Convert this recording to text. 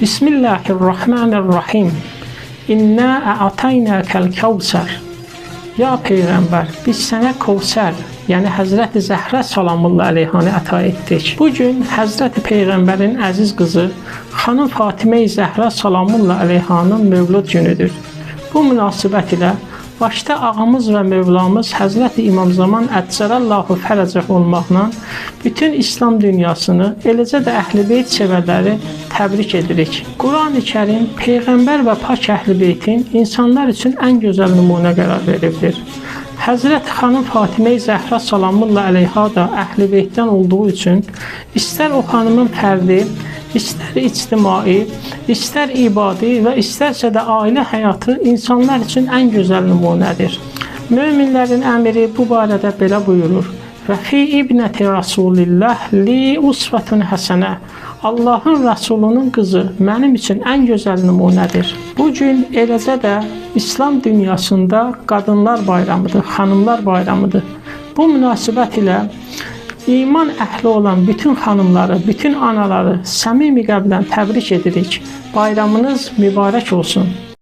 Bismillahirrahmanirrahim. İnna a'taynakal kevser. Ya Peyğəmbər, biz sənə Kevser, yəni Həzrəti Zəhra salamullah əleyhanı əta etdik. Bugün Həzrəti Peyğəmbərin əziz qızı xanım Fatimə-i Zəhra salamullah əleyhanın mövlud günüdür. Bu münasibət ilə başda ağamız və Mövlamız Həzrəti İmam Zaman Əccəlallahu fərəcəh olmaqla bütün İslam dünyasını, eləcə də Əhl-i Beyt sevərləri təbrik edirik. Quran-ı Kərim Peyğəmbər və pak Əhl-i Beytin insanlar üçün ən gözəl nümunə qərar veribdir. Həzrət xanım Fatimə-i Zəhra salamullah əleyha da Əhl-i Beytdən olduğu üçün istər o xanımın fərdi, istər ictimai, istər ibadi və istərsə də ailə həyatı insanlar üçün ən gözəl nümunədir. Möminlərin əmiri bu barədə belə buyurur: "Və fi ibnəti Rasulillah li usvatun həsənə." Allahın Rəsulunun qızı mənim üçün ən gözəl nümunədir. Bu gün eləcə də İslam dünyasında qadınlar bayramıdır, xanımlar bayramıdır. Bu münasibət ilə İman əhli olan bütün xanımları, bütün anaları səmimi qəlbdən təbrik edirik. Bayramınız mübarək olsun.